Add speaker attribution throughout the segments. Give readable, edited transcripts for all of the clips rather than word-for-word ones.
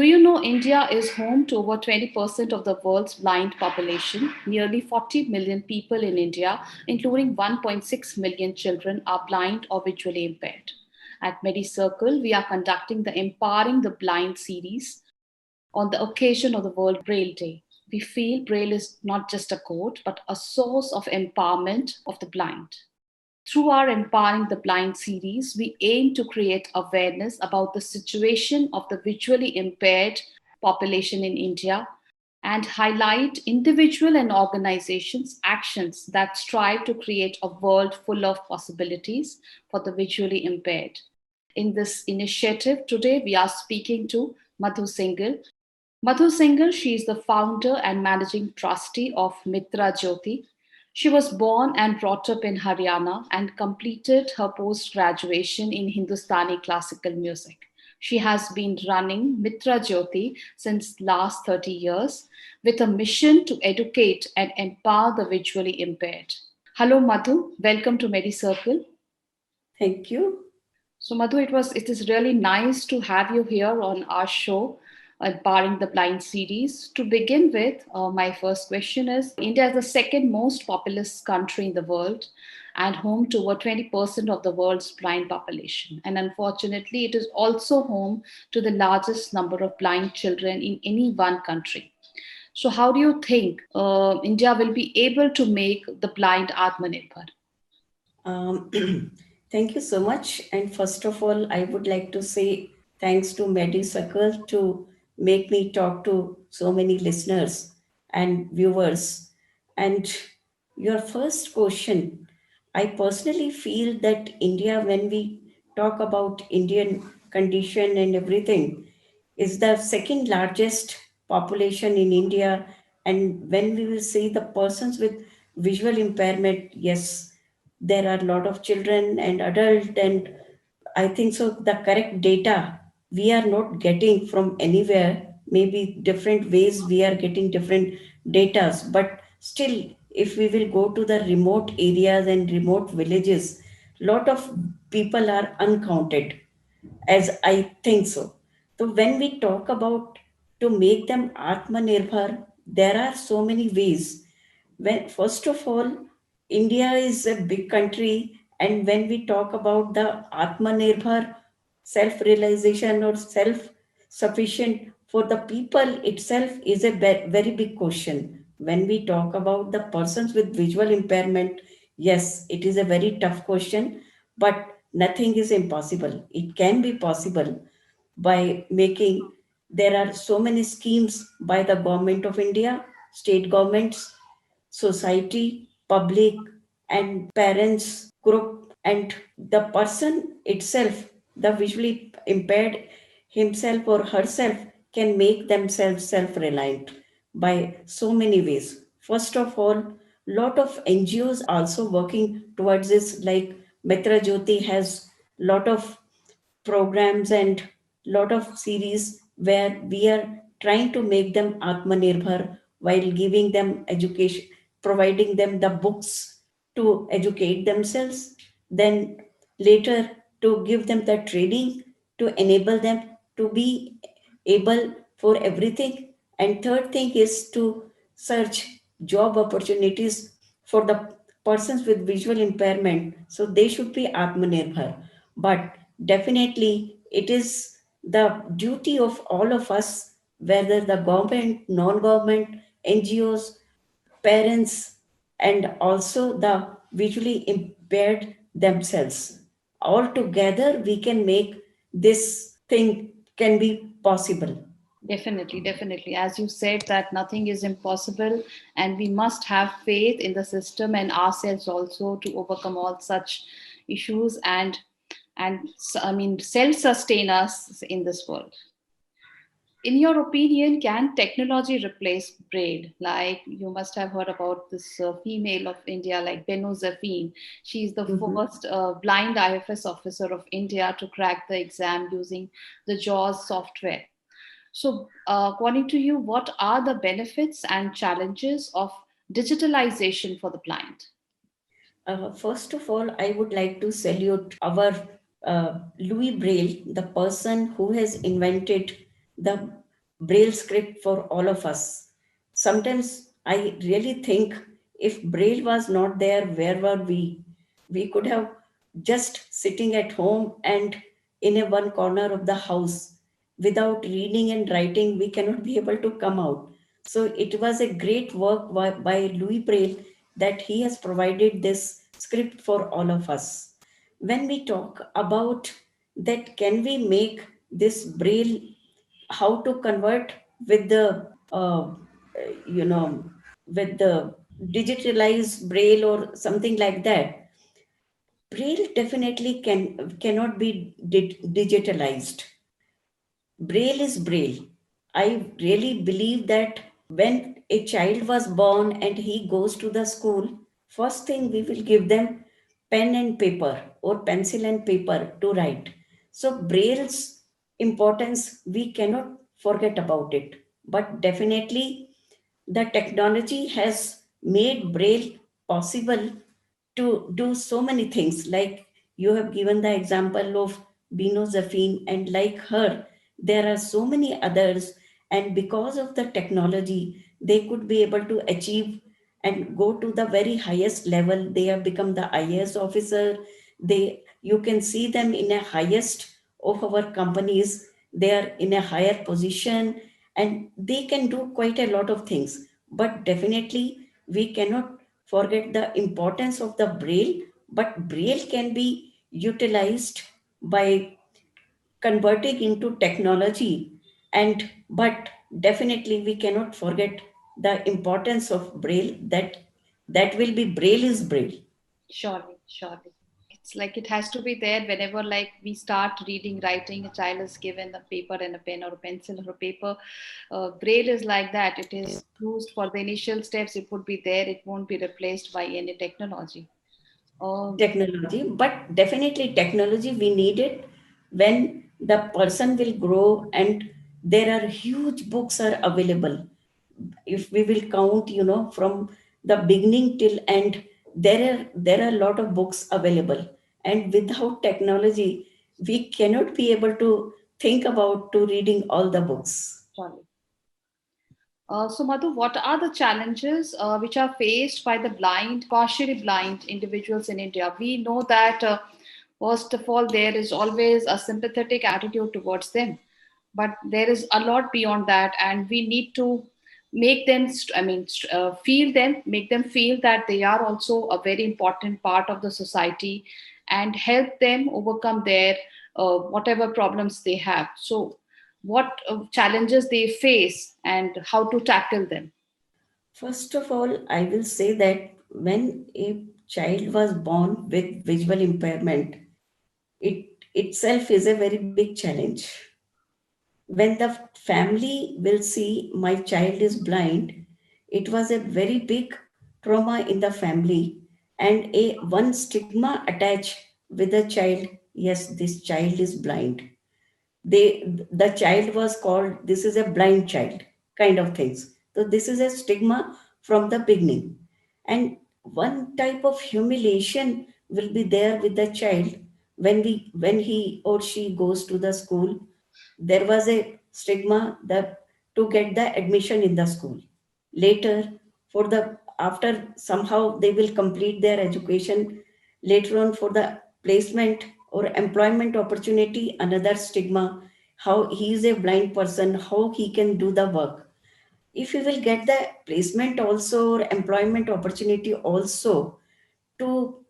Speaker 1: Do you know India is home to over 20% of the world's blind population? Nearly 40 million people in India, including 1.6 million children, are blind or visually impaired. At MediCircle, we are conducting the Empowering the Blind series on the occasion of the World Braille Day. We feel Braille is not just a code, but a source of empowerment of the blind. Through our Empowering the Blind series, we aim to create awareness about the situation of the visually impaired population in India and highlight individual and organizations' actions that strive to create a world full of possibilities for the visually impaired. In this initiative, today we are speaking to Madhu Singhal. Madhu Singhal, she is the founder and managing trustee of Mitra Jyoti. She was born and brought up in Haryana and completed her post graduation in Hindustani classical music. She has been running Mitra Jyoti since last 30 years with a mission to educate and empower the visually impaired. Hello Madhu, welcome to MediCircle.
Speaker 2: Thank you.
Speaker 1: So Madhu, it is really nice to have you here on our show, Barring the Blind series. To begin with, my first question is: India is the second most populous country in the world and home to over 20% of the world's blind population. And unfortunately, it is also home to the largest number of blind children in any one country. So, how do you think India will be able to make the blind Atmanirbhar?
Speaker 2: Um, Thank you so much. And first of all, I would like to say thanks to MediCircle to make me talk to so many listeners and viewers. And your first question, I personally feel that India, when we talk about Indian condition and everything, is the second largest population in India. And when we will see the persons with visual impairment, yes, there are a lot of children and adult, and I think so the correct data we are not getting from anywhere. Maybe different ways we are getting different datas, but still, if we will go to the remote areas and remote villages, lot of people are uncounted, as I think so. So when we talk about to make them Atmanirbhar, there are so many ways. When first of all, India is a big country, and when we talk about the Atmanirbhar, self realization or self sufficient for the people itself is a very big question. When we talk about the persons with visual impairment, yes, it is a very tough question, but nothing is impossible. It can be possible by making, there are so many schemes by the government of India, state governments, society, public, and parents group, and the person itself, the visually impaired himself or herself, can make themselves self reliant by so many ways. First of all, lot of NGOs also working towards this, like Mitra Jyoti has lot of programs and lot of series where we are trying to make them Atmanirbhar while giving them education, providing them the books to educate themselves, then later to give them the training to enable them to be able for everything. And third thing is to search job opportunities for the persons with visual impairment. So they should be Atmanirbhar. But definitely, it is the duty of all of us, whether the government, non government, NGOs, parents, and also the visually impaired themselves. All together, we can make this thing can be possible.
Speaker 1: Definitely, definitely. As you said, that nothing is impossible, and we must have faith in the system and ourselves also to overcome all such issues and self-sustain us in this world. In your opinion, can technology replace Braille? Like you must have heard about this female of India, like Benu Zafin. She is the
Speaker 2: Mhm.
Speaker 1: first blind IFS officer of India to crack the exam using the JAWS software. So, according to you, what are the benefits and challenges of digitalization for the blind?
Speaker 2: First of all, I would like to salute our Louis Braille, the person who has invented the Braille script for all of us. Sometimes I really think if Braille was not there, where were we? We could have just sitting at home and in a one corner of the house without reading and writing, we cannot be able to come out. So it was a great work by Louis Braille that he has provided this script for all of us. When we talk about that, can we make this Braille, how to convert with the you know with the digitalized braille or something like that. Braille definitely cannot be digitalized. Braille is Braille. I really believe that when a child was born and he goes to the school, first thing we will give them pen and paper or pencil and paper to write. So Braille's importance we cannot forget about it. But definitely the technology has made Braille possible to do so many things. Like you have given the example of Bino Zafin, and like her, there are so many others. And because of the technology, they could be able to achieve and go to the very highest level. They have become the IAS officer. You can see them in a highest of our companies. They are in a higher position, and they can do quite a lot of things. But definitely, we cannot forget the importance of the braille. But braille can be utilized by converting into technology. And but definitely we cannot forget the importance of braille, that will be braille is braille.
Speaker 1: Surely, surely. It's like it has to be there whenever like we start reading, writing, a child is given a paper and a pen or a pencil or a paper. Braille is like that. It is used for the initial steps. It would be there. It won't be replaced by any technology. Uh,
Speaker 2: Technology, but definitely technology we need it when the person will grow, and there are huge books are available. If we will count, from the beginning till end, there are a lot of books available. And without technology, we cannot be able to think about to reading all the books.
Speaker 1: Surely. So, Madhu, what are the challenges which are faced by the blind, partially blind individuals in India? We know that, first of all, there is always a sympathetic attitude towards them, but there is a lot beyond that, and we need to make them, feel them, make them feel that they are also a very important part of the society and help them overcome their whatever problems they have. So, what challenges they face and how to tackle them.
Speaker 2: First of all, I will say that when a child was born with visual impairment, it itself is a very big challenge. When the family will see my child is blind, it was a very big trauma in the family, and a one stigma attached with the child. Yes, this child is blind. The child was called, this is a blind child, kind of things. So this is a stigma from the beginning. And one type of humiliation will be there with the child when he or she goes to the school. There was a stigma that to get the admission in the school. Later, for the after somehow they will complete their education. Later on, for the placement or employment opportunity, another stigma. How he is a blind person, how he can do the work. If he will get the placement also or employment opportunity also, to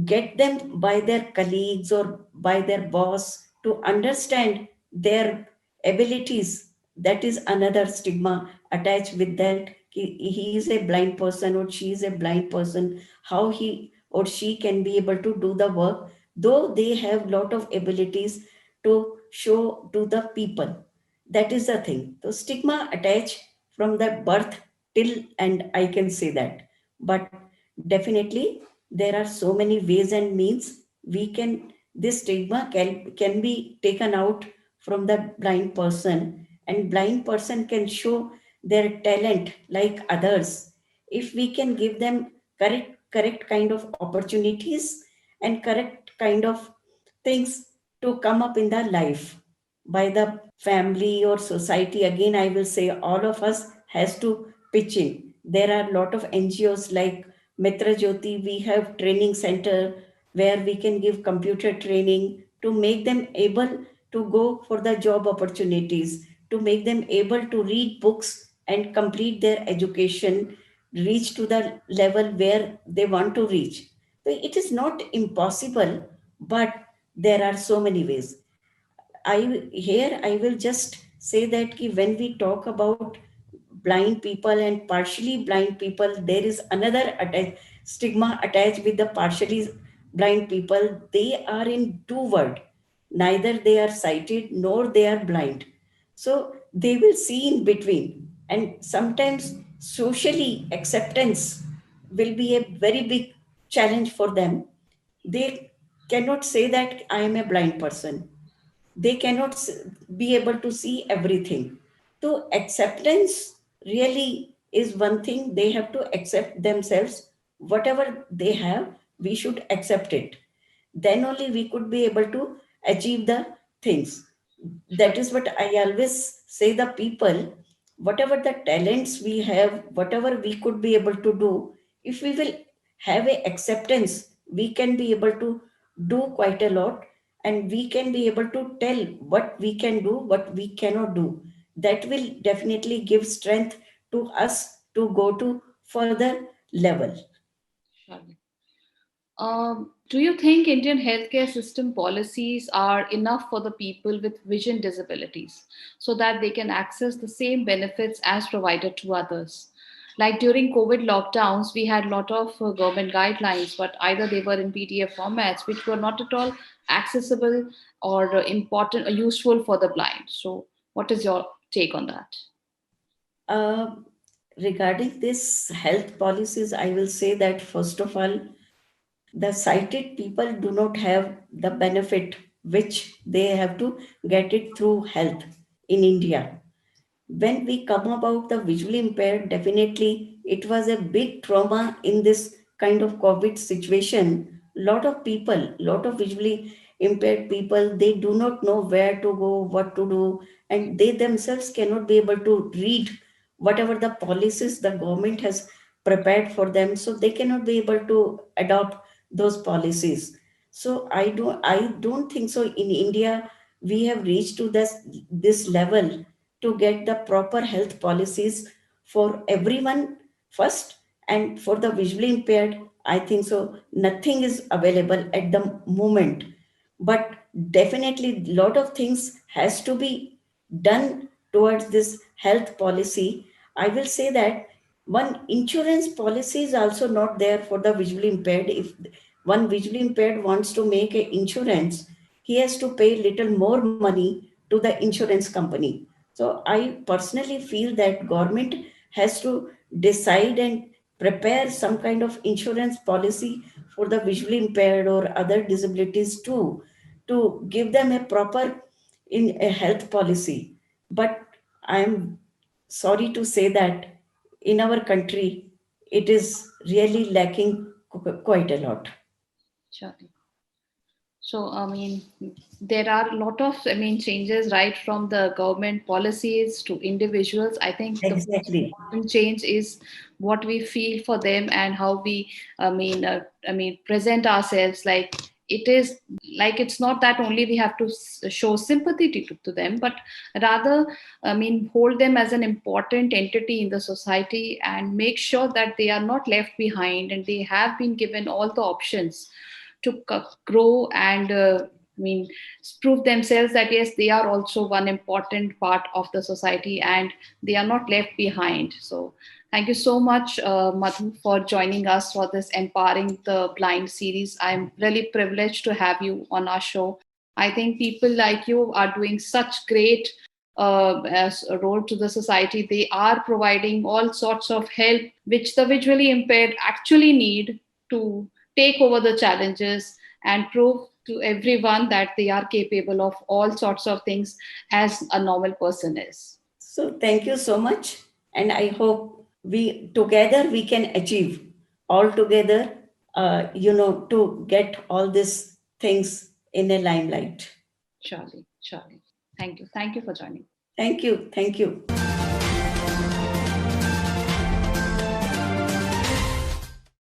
Speaker 2: get them by their colleagues or by their boss to understand their abilities, that is another stigma attached with that. He is a blind person or she is a blind person, how he or she can be able to do the work, though they have lot of abilities to show to the people. That is the thing. So stigma attached from the birth till, and I can say that. But definitely there are so many ways and means we can, this stigma can be taken out from the blind person, and blind person can show their talent like others if we can give them correct kind of opportunities and correct kind of things to come up in their life. by the family or society. Again, I will say all of us has to pitch in. There are a lot of NGOs like Mitra Jyoti. We have training center where we can give computer training to make them able to go for the job opportunities, to make them able to read books and complete their education, reach to the level where they want to reach. So it is not impossible, but there are so many ways. I will just say that ki when we talk about blind people and partially blind people, there is another stigma attached with the partially blind people. They are in two world. Neither they are sighted nor they are blind. So they will see in between. And sometimes socially acceptance will be a very big challenge for them. They cannot say that I am a blind person. They cannot be able to see everything. So acceptance really is one thing. They have to accept themselves. Whatever they have, we should accept it. Then only we could be able to achieve the things.
Speaker 1: Sure.
Speaker 2: That is what I always say, the people, whatever the talents we have, whatever we could be able to do, if we will have a acceptance, we can be able to do quite a lot. And we can be able to tell what we can do, what we cannot do. That will definitely give strength to us to go to further level.
Speaker 1: Sure. Do you think Indian healthcare system policies are enough for the people with vision disabilities so that they can access the same benefits as provided to others? Like during COVID lockdowns, we had a lot of government guidelines, but either they were in PDF formats, which were not at all accessible or important or useful for the blind. So, what is your take on that?
Speaker 2: uh, Regarding this health policies, I will say that first of all, the sighted people do not have the benefit which they have to get it through health in India. When we come about the visually impaired, definitely it was a big trauma in this kind of COVID situation. Lot of visually impaired people, they do not know where to go, what to do, and they themselves cannot be able to read whatever the policies the government has prepared for them. So they cannot be able to adopt those policies. So I don't think so. In India, we have reached to this level to get the proper health policies for everyone first. And for the visually impaired, I think so nothing is available at the moment. But definitely lot of things has to be done towards this health policy. I will say that one insurance policy is also not there for the visually impaired. If one visually impaired wants to make a insurance, he has to pay little more money to the insurance company. So I personally feel that government has to decide and prepare some kind of insurance policy for the visually impaired or other disabilities too, to give them a proper in a health policy. But I am sorry to say that in our country it is really lacking quite a lot.
Speaker 1: Sure. So, I mean, there are a lot of, I mean, changes right from the government policies to individuals. I think the most
Speaker 2: Exactly.
Speaker 1: important change is what we feel for them and how we, I mean, present ourselves. Like it is, like it's not that only we have to show sympathy to them, but rather, I mean, hold them as an important entity in the society and make sure that they are not left behind and they have been given all the options to grow and I mean prove themselves that yes they are also one important part of the society and they are not left behind. So thank you so much, Madhu, for joining us for this Empowering the Blind series. I'm really privileged to have you on our show. I think people like you are doing such great as a role to the society. They are providing all sorts of help which the visually impaired actually need to take over the challenges and prove to everyone that they are capable of all sorts of things as a normal person is.
Speaker 2: So thank you so much. And I hope we together we can achieve all together, to get all these things in a limelight.
Speaker 1: Charlie, Charlie. Thank you. Thank you for joining.
Speaker 2: Thank you. Thank you.